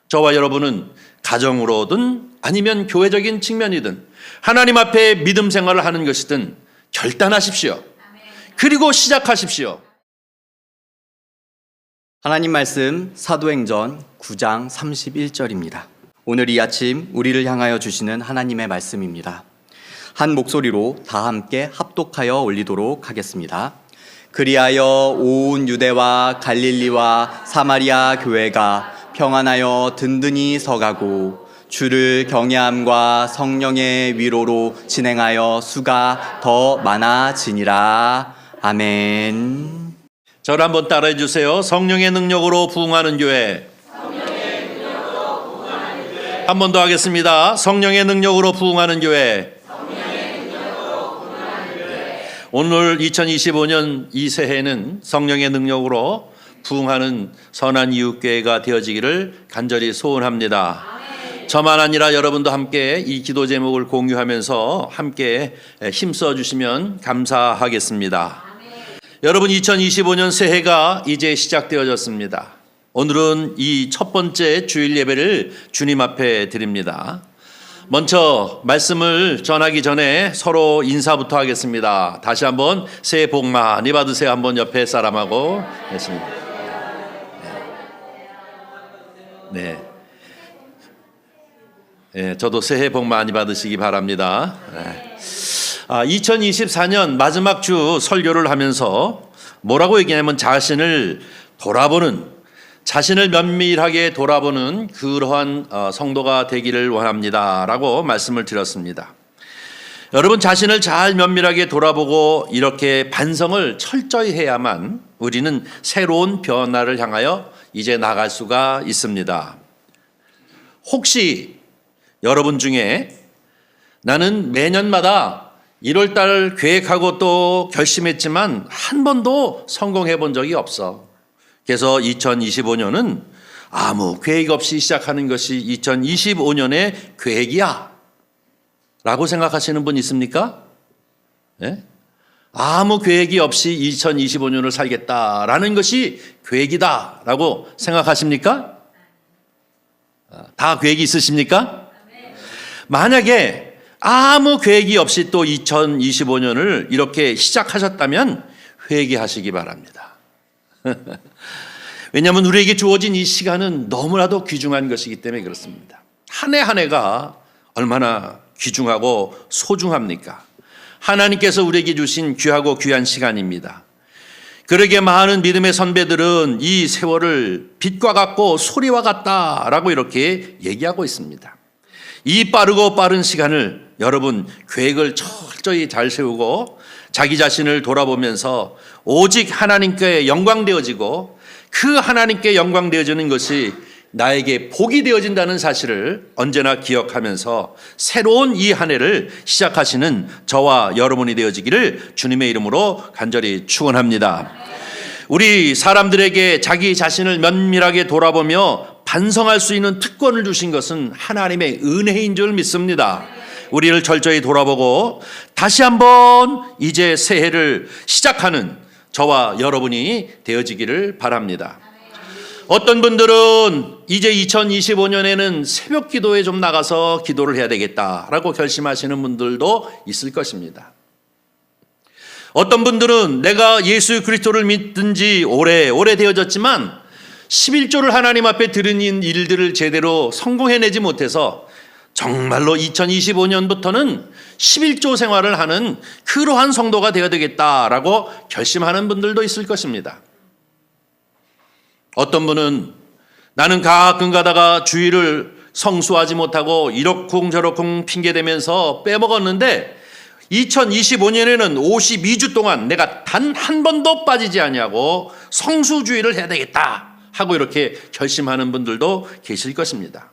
저와 여러분은 가정으로든 아니면 교회적인 측면이든 하나님 앞에 믿음 생활을 하는 것이든 결단하십시오. 그리고 시작하십시오. 하나님 말씀 사도행전 9장 31절입니다. 오늘 이 아침 우리를 향하여 주시는 하나님의 말씀입니다. 한 목소리로 다 함께 합독하여 올리도록 하겠습니다. 그리하여 온 유대와 갈릴리와 사마리아 교회가 평안하여 든든히 서가고 주를 경외함과 성령의 위로로 진행하여 수가 더 많아지니라. 아멘. 저를 한번 따라해 주세요. 성령의 능력으로 부흥하는 교회. 한 번 더 하겠습니다. 성령의 능력으로 부흥하는 교회. 오늘 2025년 이 새해는 성령의 능력으로 부흥하는 선한 이웃교회가 되어지기를 간절히 소원합니다. 저만 아니라 여러분도 함께 이 기도 제목을 공유하면서 함께 힘써 주시면 감사하겠습니다. 여러분, 2025년 새해가 이제 시작되어졌습니다. 오늘은 이 첫 번째 주일 예배를 주님 앞에 드립니다. 먼저 말씀을 전하기 전에 서로 인사부터 하겠습니다. 다시 한번 새해 복 많이 받으세요. 한번 옆에 사람하고 했습니다. 네. 네, 저도 새해 복 많이 받으시기 바랍니다. 네. 2024년 마지막 주 설교를 하면서 뭐라고 얘기하냐면 자신을 면밀하게 돌아보는 그러한 성도가 되기를 원합니다 라고 말씀을 드렸습니다. 여러분, 자신을 잘 면밀하게 돌아보고 이렇게 반성을 철저히 해야만 우리는 새로운 변화를 향하여 이제 나갈 수가 있습니다. 혹시 여러분 중에 나는 매년마다 1월달 계획하고 또 결심했지만 한 번도 성공해 본 적이 없어. 그래서 2025년은 아무 계획 없이 시작하는 것이 2025년의 계획이야 라고 생각하시는 분 있습니까? 네? 아무 계획이 없이 2025년을 살겠다라는 것이 계획이다 라고 생각하십니까? 다 계획이 있으십니까? 만약에 아무 계획이 없이 또 2025년을 이렇게 시작하셨다면 회개하시기 바랍니다. 왜냐하면 우리에게 주어진 이 시간은 너무나도 귀중한 것이기 때문에 그렇습니다. 한 해 한 해가 얼마나 귀중하고 소중합니까? 하나님께서 우리에게 주신 귀하고 귀한 시간입니다. 그러게 많은 믿음의 선배들은 이 세월을 빛과 같고 소리와 같다라고 이렇게 얘기하고 있습니다. 이 빠른 시간을 여러분 계획을 철저히 잘 세우고 자기 자신을 돌아보면서 오직 하나님께 영광되어지고 그 하나님께 영광되어지는 것이 나에게 복이 되어진다는 사실을 언제나 기억하면서 새로운 이 한 해를 시작하시는 저와 여러분이 되어지기를 주님의 이름으로 간절히 축원합니다. 우리 사람들에게 자기 자신을 면밀하게 돌아보며 반성할 수 있는 특권을 주신 것은 하나님의 은혜인 줄 믿습니다. 우리를 철저히 돌아보고 다시 한번 이제 새해를 시작하는 저와 여러분이 되어지기를 바랍니다. 어떤 분들은 이제 2025년에는 새벽 기도에 좀 나가서 기도를 해야 되겠다라고 결심하시는 분들도 있을 것입니다. 어떤 분들은 내가 예수 그리스도를 믿은 지 오래되어졌지만 11조를 하나님 앞에 드리는 일들을 제대로 성공해내지 못해서 정말로 2025년부터는 11조 생활을 하는 그러한 성도가 되어야 되겠다라고 결심하는 분들도 있을 것입니다. 어떤 분은 나는 가끔 가다가 주일을 성수하지 못하고 이러쿵저러쿵 핑계대면서 빼먹었는데 2025년에는 52주 동안 내가 단 한 번도 빠지지 않냐고 성수주의를 해야 되겠다 하고 이렇게 결심하는 분들도 계실 것입니다.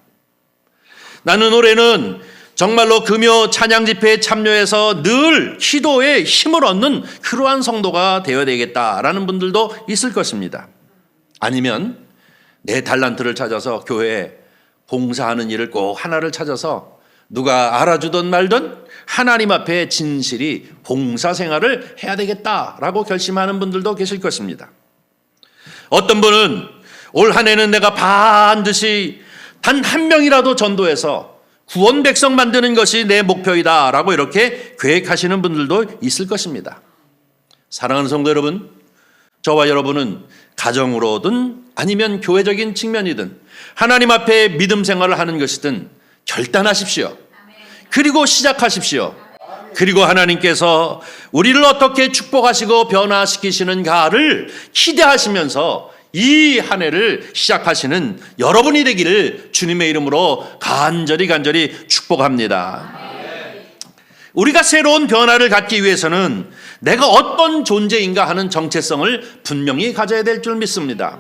나는 올해는 정말로 금요 찬양 집회에 참여해서 늘 기도에 힘을 얻는 그러한 성도가 되어야 되겠다라는 분들도 있을 것입니다. 아니면 내 달란트를 찾아서 교회에 봉사하는 일을 꼭 하나를 찾아서 누가 알아주든 말든 하나님 앞에 진실이 봉사 생활을 해야 되겠다라고 결심하는 분들도 계실 것입니다. 어떤 분은 올 한 해는 내가 반드시 단 한 명이라도 전도해서 구원 백성 만드는 것이 내 목표이다라고 이렇게 계획하시는 분들도 있을 것입니다. 사랑하는 성도 여러분, 저와 여러분은 가정으로든 아니면 교회적인 측면이든 하나님 앞에 믿음 생활을 하는 것이든 결단하십시오. 그리고 시작하십시오. 그리고 하나님께서 우리를 어떻게 축복하시고 변화시키시는가를 기대하시면서 이 한 해를 시작하시는 여러분이 되기를 주님의 이름으로 간절히 축복합니다. 우리가 새로운 변화를 갖기 위해서는 내가 어떤 존재인가 하는 정체성을 분명히 가져야 될 줄 믿습니다.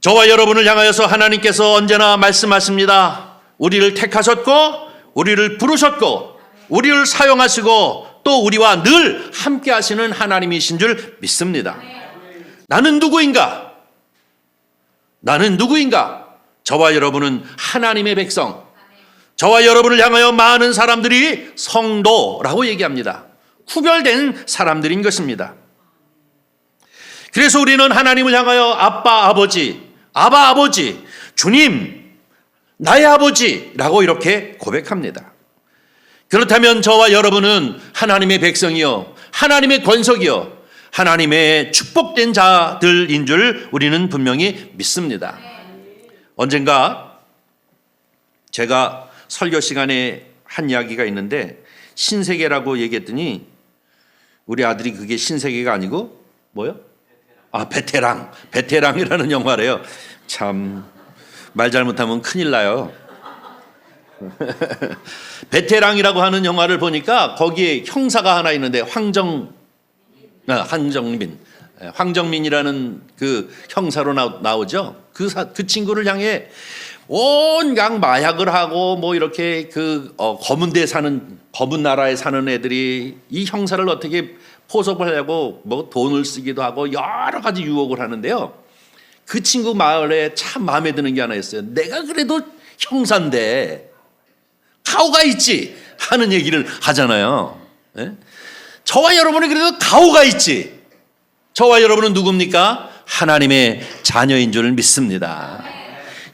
저와 여러분을 향하여서 하나님께서 언제나 말씀하십니다. 우리를 택하셨고 우리를 부르셨고 우리를 사용하시고 또 우리와 늘 함께 하시는 하나님이신 줄 믿습니다. 나는 누구인가? 나는 누구인가? 저와 여러분은 하나님의 백성. 저와 여러분을 향하여 많은 사람들이 성도라고 얘기합니다. 구별된 사람들인 것입니다. 그래서 우리는 하나님을 향하여 아빠 아버지, 주님, 나의 아버지라고 이렇게 고백합니다. 그렇다면 저와 여러분은 하나님의 백성이요, 하나님의 권속이요, 하나님의 축복된 자들인 줄 우리는 분명히 믿습니다. 언젠가 제가 설교 시간에 한 이야기가 있는데 신세계라고 얘기했더니 우리 아들이 그게 신세계가 아니고 뭐요? 베테랑이라는 영화래요. 참 말 잘못하면 큰일 나요. 베테랑이라고 하는 영화를 보니까 거기에 형사가 하나 있는데 황정민이라는 그 형사로 나오죠. 그 친구를 향해 온갖 마약을 하고 뭐 이렇게 검은 나라에 사는 애들이 이 형사를 어떻게 포섭을 하려고 뭐 돈을 쓰기도 하고 여러 가지 유혹을 하는데요. 그 친구 말에 참 마음에 드는 게 하나 있어요. 내가 그래도 형사인데 가오가 있지 하는 얘기를 하잖아요. 예? 저와 여러분이 그래도 가오가 있지. 저와 여러분은 누굽니까? 하나님의 자녀인 줄 믿습니다.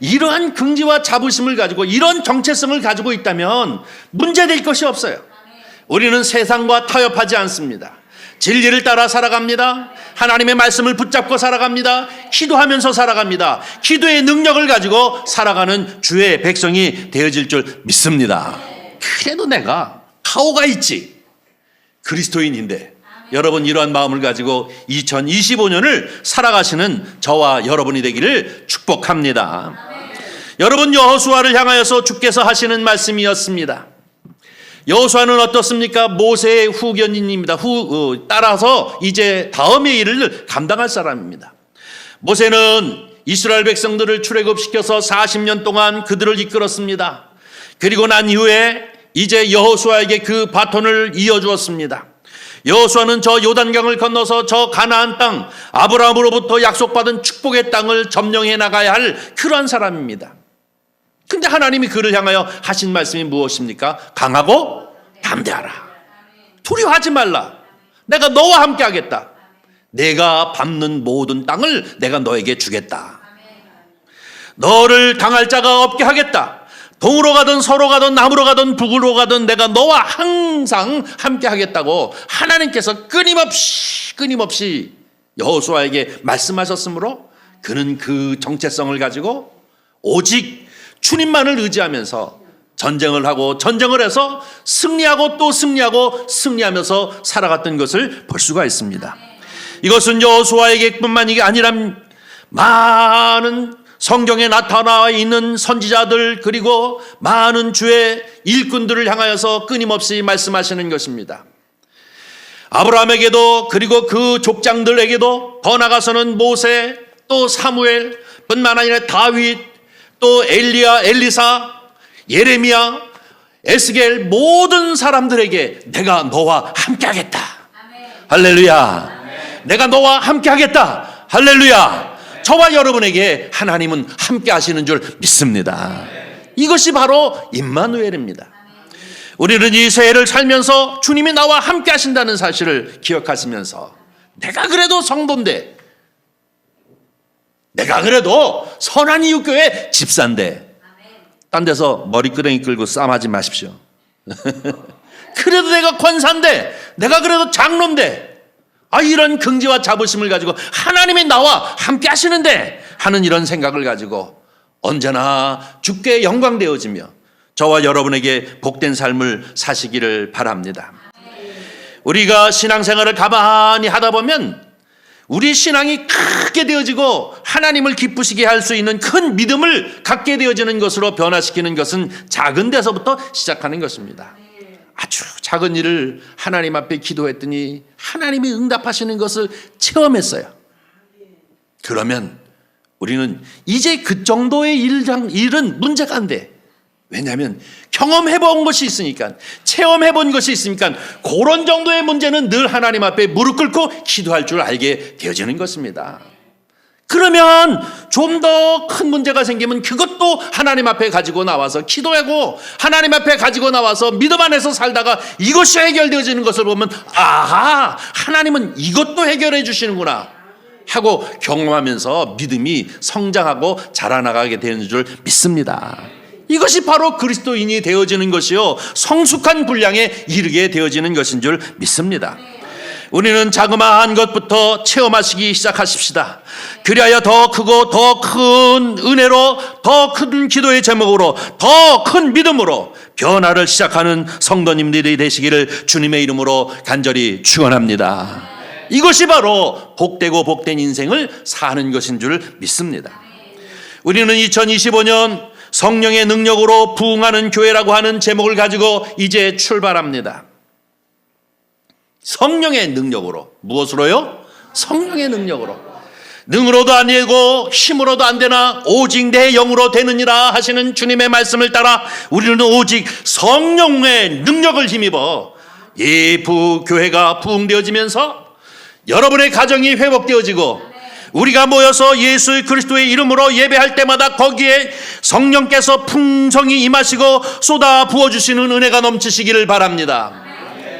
이러한 긍지와 자부심을 가지고 이런 정체성을 가지고 있다면 문제될 것이 없어요. 우리는 세상과 타협하지 않습니다. 진리를 따라 살아갑니다. 하나님의 말씀을 붙잡고 살아갑니다. 기도하면서 살아갑니다. 기도의 능력을 가지고 살아가는 주의 백성이 되어질 줄 믿습니다. 그래도 내가 가오가 있지. 그리스도인인데 여러분 이러한 마음을 가지고 2025년을 살아가시는 저와 여러분이 되기를 축복합니다. 여러분 여호수아를 향하여서 주께서 하시는 말씀이었습니다. 여호수아는 어떻습니까? 모세의 후견인입니다. 따라서 이제 다음의 일을 감당할 사람입니다. 모세는 이스라엘 백성들을 출애굽시켜서 40년 동안 그들을 이끌었습니다. 그리고 난 이후에 이제 여호수아에게 그 바톤을 이어주었습니다. 여호수아는 저 요단강을 건너서 저 가나안 땅 아브라함으로부터 약속받은 축복의 땅을 점령해 나가야 할 그러한 사람입니다. 근데 하나님이 그를 향하여 하신 말씀이 무엇입니까? 강하고 담대하라. 두려워하지 말라. 내가 너와 함께 하겠다. 내가 밟는 모든 땅을 내가 너에게 주겠다. 너를 당할 자가 없게 하겠다. 동으로 가든 서로 가든 남으로 가든 북으로 가든 내가 너와 항상 함께 하겠다고 하나님께서 끊임없이 여호수아에게 말씀하셨으므로 그는 그 정체성을 가지고 오직 주님만을 의지하면서 전쟁을 하고 전쟁을 해서 승리하고 또 승리하면서 살아갔던 것을 볼 수가 있습니다. 이것은 여호수아에게뿐만이 아니라 많은 성경에 나타나 있는 선지자들 그리고 많은 주의 일꾼들을 향하여서 끊임없이 말씀하시는 것입니다. 아브라함에게도 그리고 그 족장들에게도 더 나아가서는 모세 또 사무엘 뿐만 아니라 다윗 또 엘리야, 엘리사, 예레미야, 에스겔 모든 사람들에게 내가 너와 함께 하겠다. 할렐루야. 내가 너와 함께 하겠다. 할렐루야. 저와 여러분에게 하나님은 함께 하시는 줄 믿습니다. 이것이 바로 임마누엘입니다. 우리는 이 새해를 살면서 주님이 나와 함께 하신다는 사실을 기억하시면서 내가 그래도 성도인데 내가 그래도 선한이웃교회 집사인데 딴 데서 머리끄댕이 끌고 싸움하지 마십시오. 그래도 내가 권사인데, 내가 그래도 장로인데, 이런 긍지와 자부심을 가지고 하나님이 나와 함께 하시는데 하는 이런 생각을 가지고 언제나 주께 영광되어지며 저와 여러분에게 복된 삶을 사시기를 바랍니다. 우리가 신앙생활을 가만히 하다 보면 우리 신앙이 크게 되어지고 하나님을 기쁘시게 할 수 있는 큰 믿음을 갖게 되어지는 것으로 변화시키는 것은 작은 데서부터 시작하는 것입니다. 아주 작은 일을 하나님 앞에 기도했더니 하나님이 응답하시는 것을 체험했어요. 그러면 우리는 이제 그 정도의 일은 문제가 안 돼. 왜냐하면 경험해본 것이 있으니까, 체험해본 것이 있으니까 그런 정도의 문제는 늘 하나님 앞에 무릎 꿇고 기도할 줄 알게 되어지는 것입니다. 그러면 좀 더 큰 문제가 생기면 그것도 하나님 앞에 가지고 나와서 기도하고 하나님 앞에 가지고 나와서 믿음 안에서 살다가 이것이 해결되어지는 것을 보면 아하, 하나님은 이것도 해결해 주시는구나 하고 경험하면서 믿음이 성장하고 자라나가게 되는 줄 믿습니다. 이것이 바로 그리스도인이 되어지는 것이요, 성숙한 분량에 이르게 되어지는 것인 줄 믿습니다. 우리는 자그마한 것부터 체험하시기 시작하십시다. 그리하여 더 크고 더 큰 은혜로, 더 큰 기도의 제목으로, 더 큰 믿음으로 변화를 시작하는 성도님들이 되시기를 주님의 이름으로 간절히 축원합니다. 이것이 바로 복되고 복된 인생을 사는 것인 줄 믿습니다. 우리는 2025년 성령의 능력으로 부흥하는 교회라고 하는 제목을 가지고 이제 출발합니다. 성령의 능력으로. 무엇으로요? 성령의 능력으로. 능으로도 안 되고 힘으로도 안 되나 오직 내 영으로 되느니라 하시는 주님의 말씀을 따라 우리는 오직 성령의 능력을 힘입어 이 교회가 부흥되어지면서 여러분의 가정이 회복되어지고 우리가 모여서 예수 그리스도의 이름으로 예배할 때마다 거기에 성령께서 풍성히 임하시고 쏟아 부어주시는 은혜가 넘치시기를 바랍니다.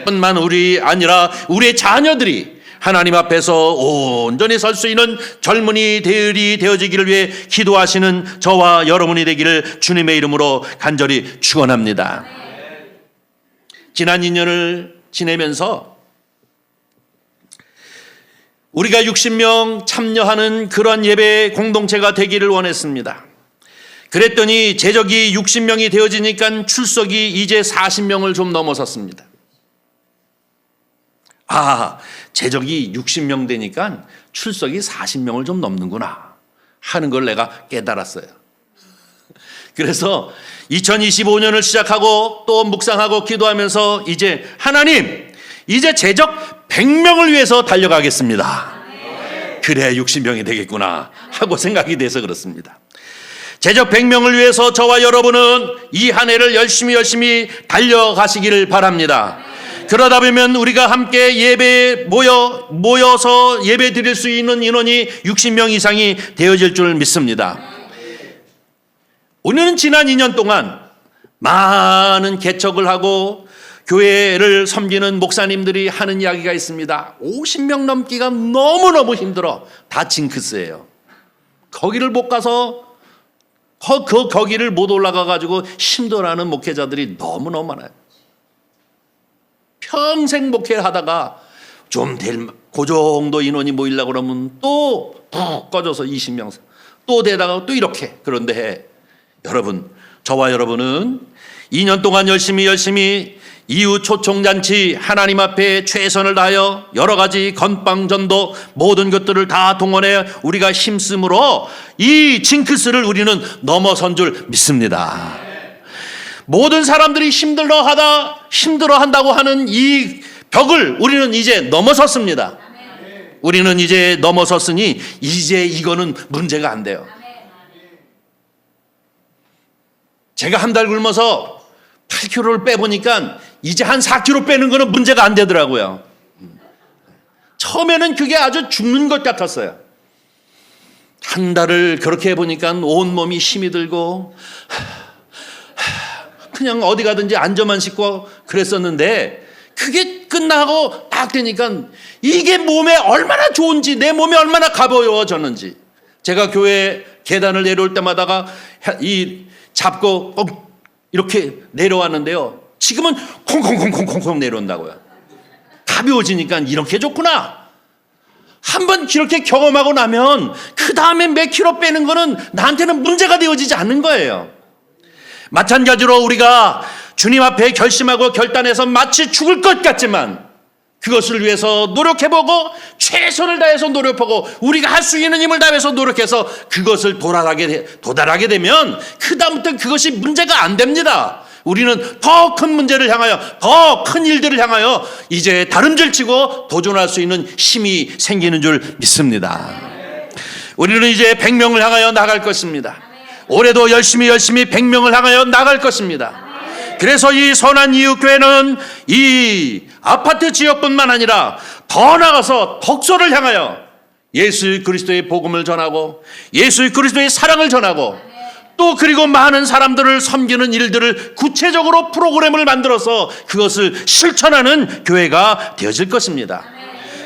뿐만 우리 아니라 우리의 자녀들이 하나님 앞에서 온전히 설 수 있는 젊은이들이 되어지기를 위해 기도하시는 저와 여러분이 되기를 주님의 이름으로 간절히 축원합니다. 지난 2년을 지내면서 우리가 60명 참여하는 그런 예배 공동체가 되기를 원했습니다. 그랬더니 제적이 60명이 되어지니까 출석이 이제 40명을 좀 넘어섰습니다. 제적이 60명 되니까 출석이 40명을 좀 넘는구나 하는 걸 내가 깨달았어요. 그래서 2025년을 시작하고 또 묵상하고 기도하면서 이제 하나님, 이제 제적 100명을 위해서 달려가겠습니다. 그래야 60명이 되겠구나 하고 생각이 돼서 그렇습니다. 제적 100명을 위해서 저와 여러분은 이 한 해를 열심히 달려가시기를 바랍니다. 그러다 보면 우리가 함께 예배에 모여서 예배 드릴 수 있는 인원이 60명 이상이 되어질 줄 믿습니다. 우리는 지난 2년 동안 많은 개척을 하고 교회를 섬기는 목사님들이 하는 이야기가 있습니다. 50명 넘기가 너무너무 힘들어. 다 징크스예요. 거기를 못 가서 거기를 못 올라가 가지고 힘들어하는 목회자들이 너무너무 많아요. 평생 목회를 하다가 좀 그 정도 인원이 모이려고 그러면 또 푹 꺼져서 20명 또 되다가 또 이렇게. 그런데 여러분, 저와 여러분은 2년 동안 열심히 이후 초청잔치 하나님 앞에 최선을 다하여 여러 가지 건빵전도 모든 것들을 다 동원해 우리가 힘쓰므로 이 징크스를 우리는 넘어선 줄 믿습니다. 모든 사람들이 힘들어한다고 하는 이 벽을 우리는 이제 넘어섰습니다. 우리는 이제 넘어섰으니 이제 이거는 문제가 안 돼요. 제가 한 달 굶어서 8kg를 빼보니까 이제 한 4kg 빼는 거는 문제가 안 되더라고요. 처음에는 그게 아주 죽는 것 같았어요. 한 달을 그렇게 해보니까 온몸이 힘이 들고 그냥 어디 가든지 앉아만 씻고 그랬었는데 그게 끝나고 딱 되니까 이게 몸에 얼마나 좋은지, 내 몸이 얼마나 가벼워졌는지 제가 교회 계단을 내려올 때마다가 잡고 이렇게 내려왔는데요. 지금은 콩콩콩콩콩콩 내려온다고요. 가벼워지니까 이렇게 좋구나. 한번 이렇게 경험하고 나면 그 다음에 몇 킬로 빼는 거는 나한테는 문제가 되어지지 않는 거예요. 마찬가지로 우리가 주님 앞에 결심하고 결단해서 마치 죽을 것 같지만 그것을 위해서 노력해보고 최선을 다해서 노력하고 우리가 할 수 있는 힘을 다해서 노력해서 그것을 도달하게 되면 그 다음부터 그것이 문제가 안 됩니다. 우리는 더 큰 문제를 향하여 더 큰 일들을 향하여 이제 다름질치고 도전할 수 있는 힘이 생기는 줄 믿습니다. 우리는 이제 100명을 향하여 나갈 것입니다. 올해도 열심히 100명을 향하여 나갈 것입니다. 그래서 이 선한 이웃교회는 이 아파트 지역뿐만 아니라 더 나아가서 덕소를 향하여 예수 그리스도의 복음을 전하고 예수 그리스도의 사랑을 전하고 또 그리고 많은 사람들을 섬기는 일들을 구체적으로 프로그램을 만들어서 그것을 실천하는 교회가 되어질 것입니다.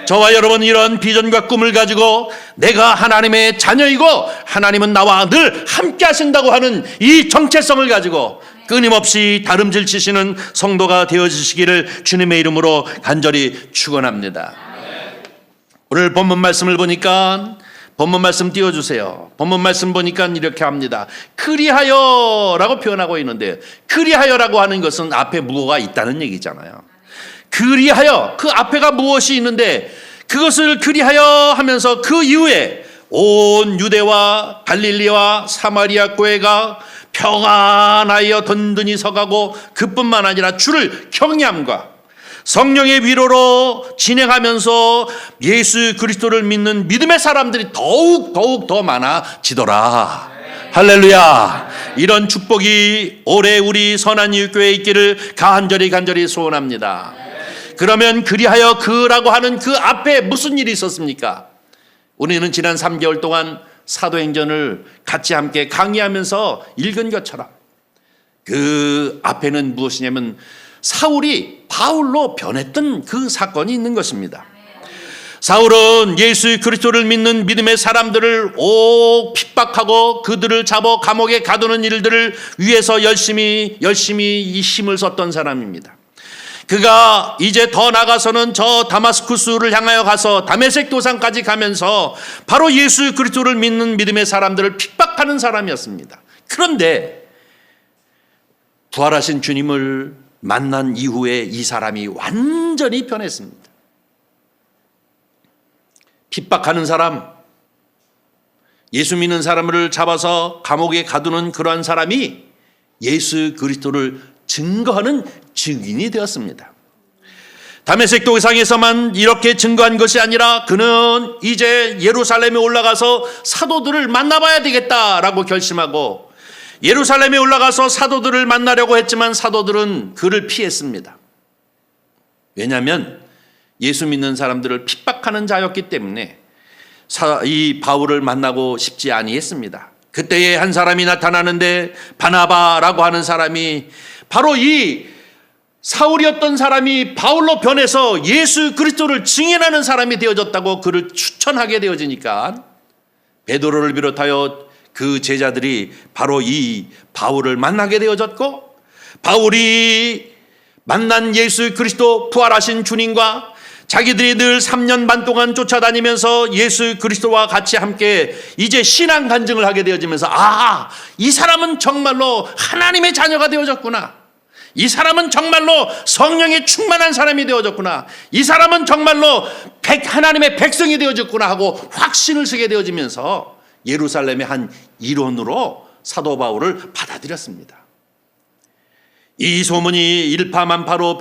저와 여러분 이런 비전과 꿈을 가지고 내가 하나님의 자녀이고 하나님은 나와 늘 함께 하신다고 하는 이 정체성을 가지고 끊임없이 다름질 치시는 성도가 되어주시기를 주님의 이름으로 간절히 축원합니다. 오늘 본문 말씀을 보니까 본문 말씀 띄워주세요. 본문 말씀 보니까 이렇게 합니다. 그리하여라고 표현하고 있는데 그리하여라고 하는 것은 앞에 무엇가 있다는 얘기잖아요. 그리하여 그 앞에가 무엇이 있는데 그것을 그리하여 하면서 그 이후에 온 유대와 갈릴리와 사마리아 교회가 평안하여 든든히 서가고 그뿐만 아니라 주를 경외함과 성령의 위로로 진행하면서 예수 그리스도를 믿는 믿음의 사람들이 더욱 더 많아지더라. 할렐루야. 이런 축복이 올해 우리 선한 이웃교회에 있기를 간절히 소원합니다. 그러면 그리하여 그라고 하는 그 앞에 무슨 일이 있었습니까? 우리는 지난 3개월 동안 사도행전을 같이 함께 강의하면서 읽은 것처럼 그 앞에는 무엇이냐면 사울이 바울로 변했던 그 사건이 있는 것입니다. 사울은 예수 그리스도를 믿는 믿음의 사람들을 핍박하고 그들을 잡아 감옥에 가두는 일들을 위해서 열심히 이 힘을 썼던 사람입니다. 그가 이제 더 나가서는 저 다마스쿠스를 향하여 가서 다메섹 도상까지 가면서 바로 예수 그리스도를 믿는 믿음의 사람들을 핍박하는 사람이었습니다. 그런데 부활하신 주님을 만난 이후에 이 사람이 완전히 변했습니다. 핍박하는 사람, 예수 믿는 사람을 잡아서 감옥에 가두는 그러한 사람이 예수 그리스도를 증거하는 증인이 되었습니다. 다메섹 도상에서만 이렇게 증거한 것이 아니라 그는 이제 예루살렘에 올라가서 사도들을 만나봐야 되겠다라고 결심하고 예루살렘에 올라가서 사도들을 만나려고 했지만 사도들은 그를 피했습니다. 왜냐하면 예수 믿는 사람들을 핍박하는 자였기 때문에 이 바울을 만나고 싶지 아니했습니다. 그때에 한 사람이 나타나는데 바나바라고 하는 사람이 바로 이 사울이었던 사람이 바울로 변해서 예수 그리스도를 증인하는 사람이 되어졌다고 그를 추천하게 되어지니까 베드로를 비롯하여 그 제자들이 바로 이 바울을 만나게 되어졌고 바울이 만난 예수 그리스도 부활하신 주님과 자기들이 늘 3년 반 동안 쫓아다니면서 예수 그리스도와 같이 함께 이제 신앙 간증을 하게 되어지면서 이 사람은 정말로 하나님의 자녀가 되어졌구나. 이 사람은 정말로 성령에 충만한 사람이 되어졌구나. 이 사람은 정말로 하나님의 백성이 되어졌구나 하고 확신을 쓰게 되어지면서 예루살렘의 한 일원으로 사도 바울을 받아들였습니다. 이 소문이 일파만파로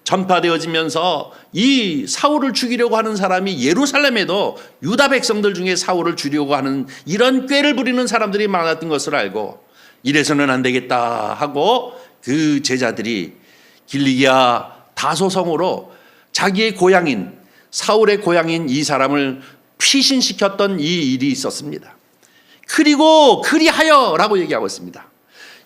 전파되어지면서 이 사울을 죽이려고 하는 사람이 예루살렘에도 유다 백성들 중에 사울을 죽이려고 하는 이런 꾀를 부리는 사람들이 많았던 것을 알고 이래서는 안 되겠다 하고 그 제자들이 길리기아 다소성으로 자기의 고향인 사울의 고향인 이 사람을 피신시켰던 이 일이 있었습니다. 그리고 그리하여라고 얘기하고 있습니다.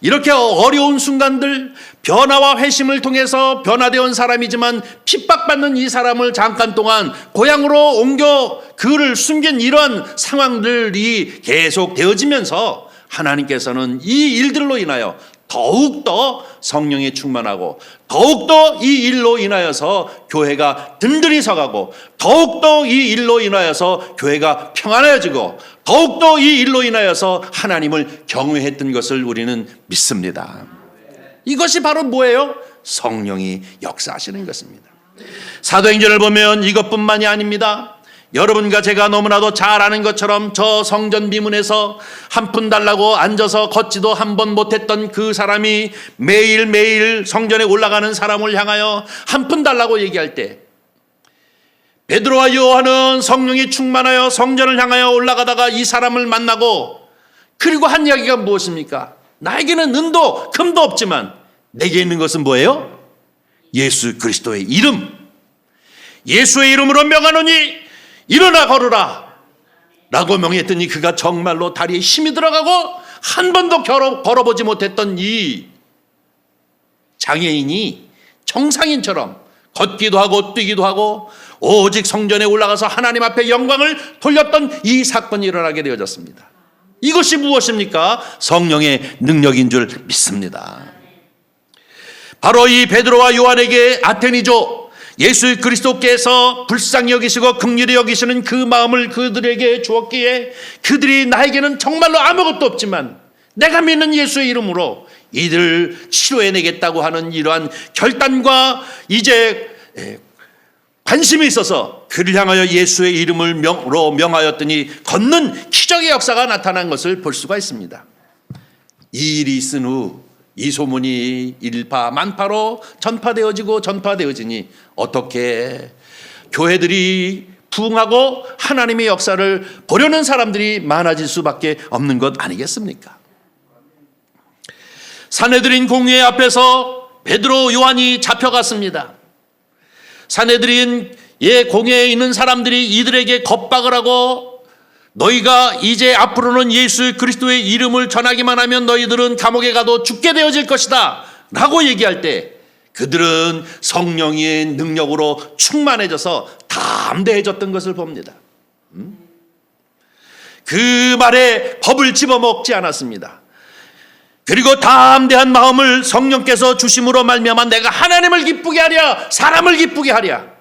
이렇게 어려운 순간들, 변화와 회심을 통해서 변화되어 온 사람이지만 핍박받는 이 사람을 잠깐 동안 고향으로 옮겨 그를 숨긴 이러한 상황들이 계속 되어지면서 하나님께서는 이 일들로 인하여 더욱더 성령에 충만하고 더욱더 이 일로 인하여서 교회가 든든히 서가고 더욱더 이 일로 인하여서 교회가 평안해지고 더욱더 이 일로 인하여서 하나님을 경외했던 것을 우리는 믿습니다. 이것이 바로 뭐예요? 성령이 역사하시는 것입니다. 사도행전을 보면 이것뿐만이 아닙니다. 여러분과 제가 너무나도 잘 아는 것처럼 저 성전 비문에서 한 푼 달라고 앉아서 걷지도 한 번 못했던 그 사람이 매일매일 성전에 올라가는 사람을 향하여 한 푼 달라고 얘기할 때 베드로와 요한은 성령이 충만하여 성전을 향하여 올라가다가 이 사람을 만나고 그리고 한 이야기가 무엇입니까? 나에게는 은도 금도 없지만 내게 있는 것은 뭐예요? 예수 그리스도의 이름. 예수의 이름으로 명하노니 일어나 걸으라 라고 명했더니 그가 정말로 다리에 힘이 들어가고 한 번도 걸어보지 못했던 이 장애인이 정상인처럼 걷기도 하고 뛰기도 하고 오직 성전에 올라가서 하나님 앞에 영광을 돌렸던 이 사건이 일어나게 되어졌습니다. 이것이 무엇입니까? 성령의 능력인 줄 믿습니다. 바로 이 베드로와 요한에게 아테니조 예수 그리스도께서 불쌍히 여기시고 긍휼히 여기시는 그 마음을 그들에게 주었기에 그들이 나에게는 정말로 아무것도 없지만 내가 믿는 예수의 이름으로 이들 치료해내겠다고 하는 이러한 결단과 이제 관심이 있어서 그를 향하여 예수의 이름을 명하였더니 걷는 기적의 역사가 나타난 것을 볼 수가 있습니다. 이 일이 있은 후 이 소문이 일파만파로 전파되어지니 어떻게 교회들이 부흥하고 하나님의 역사를 보려는 사람들이 많아질 수밖에 없는 것 아니겠습니까? 산헤드린 공회 앞에서 베드로 요한이 잡혀갔습니다. 산헤드린 공회에 있는 사람들이 이들에게 겁박을 하고 너희가 이제 앞으로는 예수 그리스도의 이름을 전하기만 하면 너희들은 감옥에 가도 죽게 되어질 것이다 라고 얘기할 때 그들은 성령의 능력으로 충만해져서 담대해졌던 것을 봅니다. 그 말에 겁을 집어먹지 않았습니다. 그리고 담대한 마음을 성령께서 주심으로 말미암아 내가 하나님을 기쁘게 하랴 사람을 기쁘게 하랴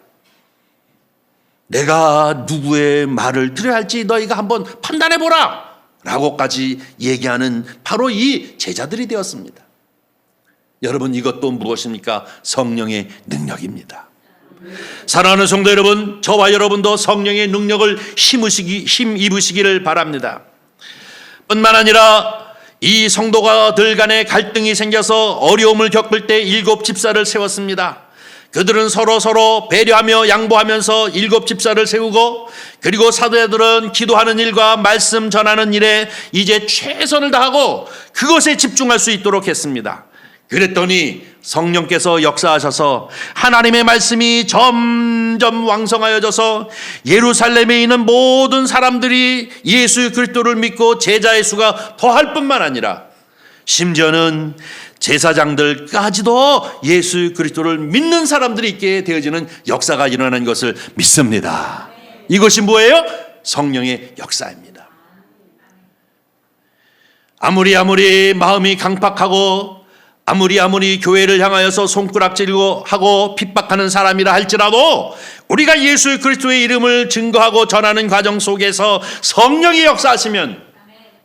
내가 누구의 말을 들어야 할지 너희가 한번 판단해보라 라고까지 얘기하는 바로 이 제자들이 되었습니다. 여러분 이것도 무엇입니까? 성령의 능력입니다. 사랑하는 성도 여러분, 저와 여러분도 성령의 능력을 힘입으시기를 바랍니다. 뿐만 아니라 이 성도가들 간에 갈등이 생겨서 어려움을 겪을 때 7 집사를 세웠습니다. 그들은 서로 배려하며 양보하면서 7 집사를 세우고 그리고 사도들은 기도하는 일과 말씀 전하는 일에 이제 최선을 다하고 그것에 집중할 수 있도록 했습니다. 그랬더니 성령께서 역사하셔서 하나님의 말씀이 점점 왕성하여져서 예루살렘에 있는 모든 사람들이 예수 그리스도를 믿고 제자의 수가 더할 뿐만 아니라 심지어는 제사장들까지도 예수 그리스도를 믿는 사람들이 있게 되어지는 역사가 일어나는 것을 믿습니다. 이것이 뭐예요? 성령의 역사입니다. 아무리 마음이 강팍하고 아무리 교회를 향하여서 손가락질고 하고 핍박하는 사람이라 할지라도 우리가 예수 그리스도의 이름을 증거하고 전하는 과정 속에서 성령이 역사하시면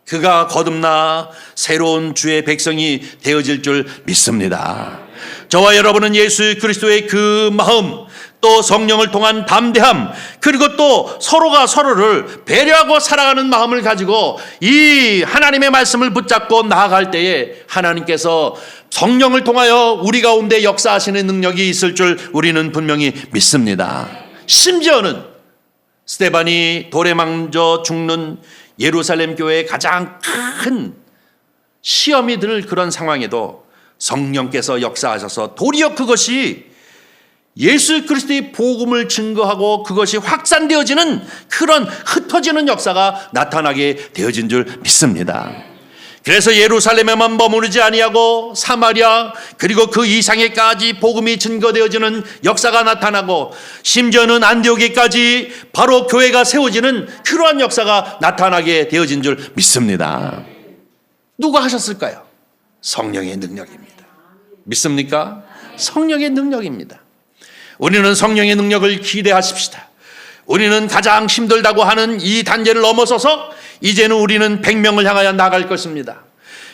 그가 거듭나 새로운 주의 백성이 되어질 줄 믿습니다. 저와 여러분은 예수 그리스도의 그 마음 또 성령을 통한 담대함 그리고 또 서로가 서로를 배려하고 살아가는 마음을 가지고 이 하나님의 말씀을 붙잡고 나아갈 때에 하나님께서 성령을 통하여 우리 가운데 역사하시는 능력이 있을 줄 우리는 분명히 믿습니다. 심지어는 스데반이 돌에 망져 죽는 예루살렘 교회의 가장 큰 시험이 들 그런 상황에도 성령께서 역사하셔서 도리어 그것이 예수 그리스도의 복음을 증거하고 그것이 확산되어지는 그런 흩어지는 역사가 나타나게 되어진 줄 믿습니다. 그래서 예루살렘에만 머무르지 아니하고 사마리아 그리고 그 이상에까지 복음이 증거되어지는 역사가 나타나고 심지어는 안디옥에까지 바로 교회가 세워지는 그러한 역사가 나타나게 되어진 줄 믿습니다. 누가 하셨을까요? 성령의 능력입니다. 믿습니까? 성령의 능력입니다. 우리는 성령의 능력을 기대하십시다. 우리는 가장 힘들다고 하는 이 단계를 넘어서서 이제는 우리는 100명을 향하여 나갈 것입니다.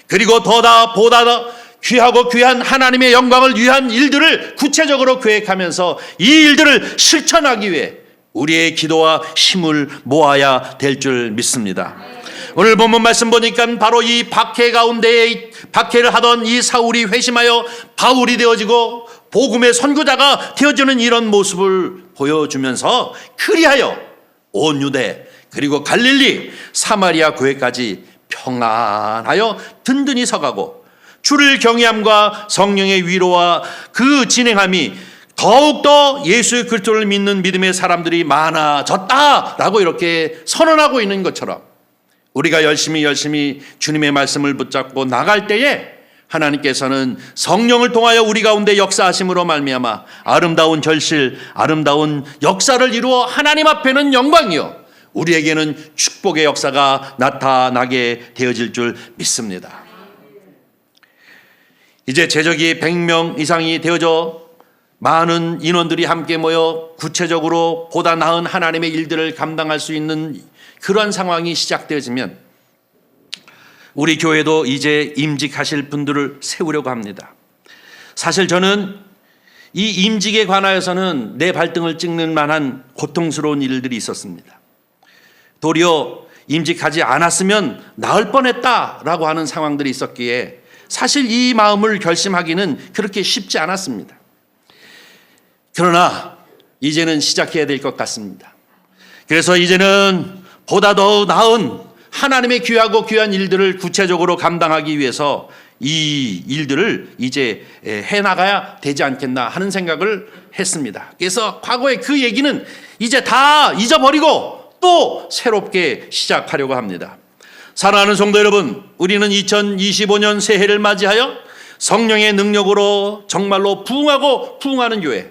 그리고 보다 더 귀하고 귀한 하나님의 영광을 위한 일들을 구체적으로 계획하면서 이 일들을 실천하기 위해 우리의 기도와 힘을 모아야 될 줄 믿습니다. 오늘 본문 말씀 보니까 바로 이 박해 가운데에 박해를 하던 이 사울이 회심하여 바울이 되어지고 복음의 선구자가 되어지는 이런 모습을 보여주면서 그리하여 온 유대 그리고 갈릴리 사마리아 교회까지 평안하여 든든히 서가고 주를 경외함과 성령의 위로와 그 진행함이 더욱더 예수 그리스도를 믿는 믿음의 사람들이 많아졌다라고 이렇게 선언하고 있는 것처럼 우리가 열심히 주님의 말씀을 붙잡고 나갈 때에 하나님께서는 성령을 통하여 우리 가운데 역사하심으로 말미암아 아름다운 결실, 아름다운 역사를 이루어 하나님 앞에는 영광이요 우리에게는 축복의 역사가 나타나게 되어질 줄 믿습니다. 이제 제적이 100명 이상이 되어져 많은 인원들이 함께 모여 구체적으로 보다 나은 하나님의 일들을 감당할 수 있는 그런 상황이 시작되어지면 우리 교회도 이제 임직하실 분들을 세우려고 합니다. 사실 저는 이 임직에 관하여서는 내 발등을 찍는 만한 고통스러운 일들이 있었습니다. 도리어 임직하지 않았으면 나을 뻔했다라고 하는 상황들이 있었기에 사실 이 마음을 결심하기는 그렇게 쉽지 않았습니다. 그러나 이제는 시작해야 될 것 같습니다. 그래서 이제는 보다 더 나은 하나님의 귀하고 귀한 일들을 구체적으로 감당하기 위해서 이 일들을 이제 해나가야 되지 않겠나 하는 생각을 했습니다. 그래서 과거의 그 얘기는 이제 다 잊어버리고 또 새롭게 시작하려고 합니다. 사랑하는 성도 여러분, 우리는 2025년 새해를 맞이하여 성령의 능력으로 정말로 부흥하는 교회,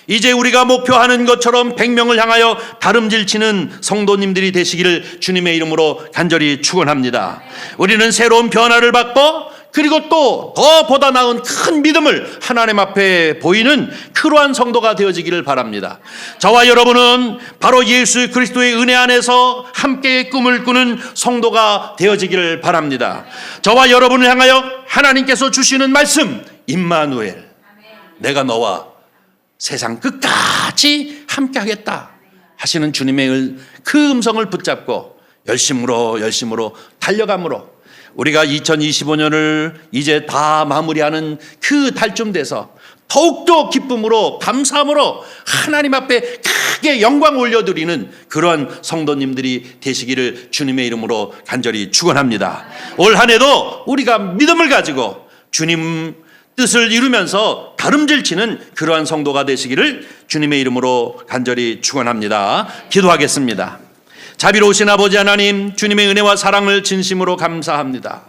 이제 우리가 목표하는 것처럼 100명을 향하여 다름질치는 성도님들이 되시기를 주님의 이름으로 간절히 축원합니다. 우리는 새로운 변화를 받고 그리고 또 더 보다 나은 큰 믿음을 하나님 앞에 보이는 그러한 성도가 되어지기를 바랍니다. 저와 여러분은 바로 예수 그리스도의 은혜 안에서 함께 꿈을 꾸는 성도가 되어지기를 바랍니다. 저와 여러분을 향하여 하나님께서 주시는 말씀, 임마누엘, 내가 너와 세상 끝까지 함께 하겠다 하시는 주님의 그 음성을 붙잡고 열심으로 달려감으로 우리가 2025년을 이제 다 마무리하는 그 달쯤 돼서 더욱더 기쁨으로 감사함으로 하나님 앞에 크게 영광 올려드리는 그러한 성도님들이 되시기를 주님의 이름으로 간절히 축원합니다. 올 한 해도 우리가 믿음을 가지고 주님 뜻을 이루면서 다름질치는 그러한 성도가 되시기를 주님의 이름으로 간절히 축원합니다. 기도하겠습니다. 자비로우신 아버지 하나님, 주님의 은혜와 사랑을 진심으로 감사합니다.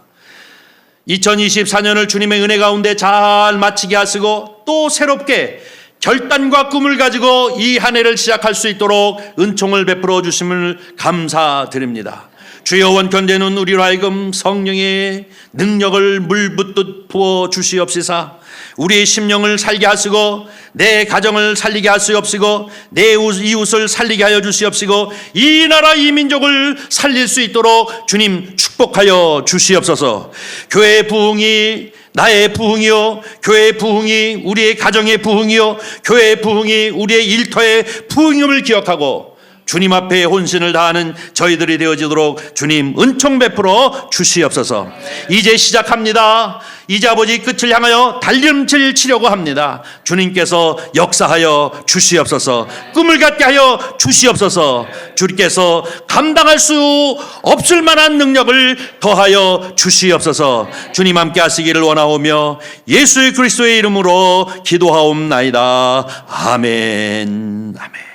2024년을 주님의 은혜 가운데 잘 마치게 하시고 또 새롭게 결단과 꿈을 가지고 이 한 해를 시작할 수 있도록 은총을 베풀어 주심을 감사드립니다. 주여 원컨대는 우리로 하여금 성령의 능력을 물붓듯 부어 주시옵시사 우리의 심령을 살게 하시고 내 가정을 살리게 하시옵시고 내 이웃을 살리게 하여 주시옵시고 이 나라 이 민족을 살릴 수 있도록 주님 축복하여 주시옵소서. 교회의 부흥이 나의 부흥이요, 교회의 부흥이 우리의 가정의 부흥이요, 교회의 부흥이 우리의 일터의 부흥임을 기억하고 주님 앞에 혼신을 다하는 저희들이 되어지도록 주님 은총 베풀어 주시옵소서. 이제 시작합니다. 이제 아버지 끝을 향하여 달림질 치려고 합니다. 주님께서 역사하여 주시옵소서. 꿈을 갖게 하여 주시옵소서. 주께서 감당할 수 없을 만한 능력을 더하여 주시옵소서. 주님 함께 하시기를 원하오며 예수 그리스도의 이름으로 기도하옵나이다. 아멘. 아멘.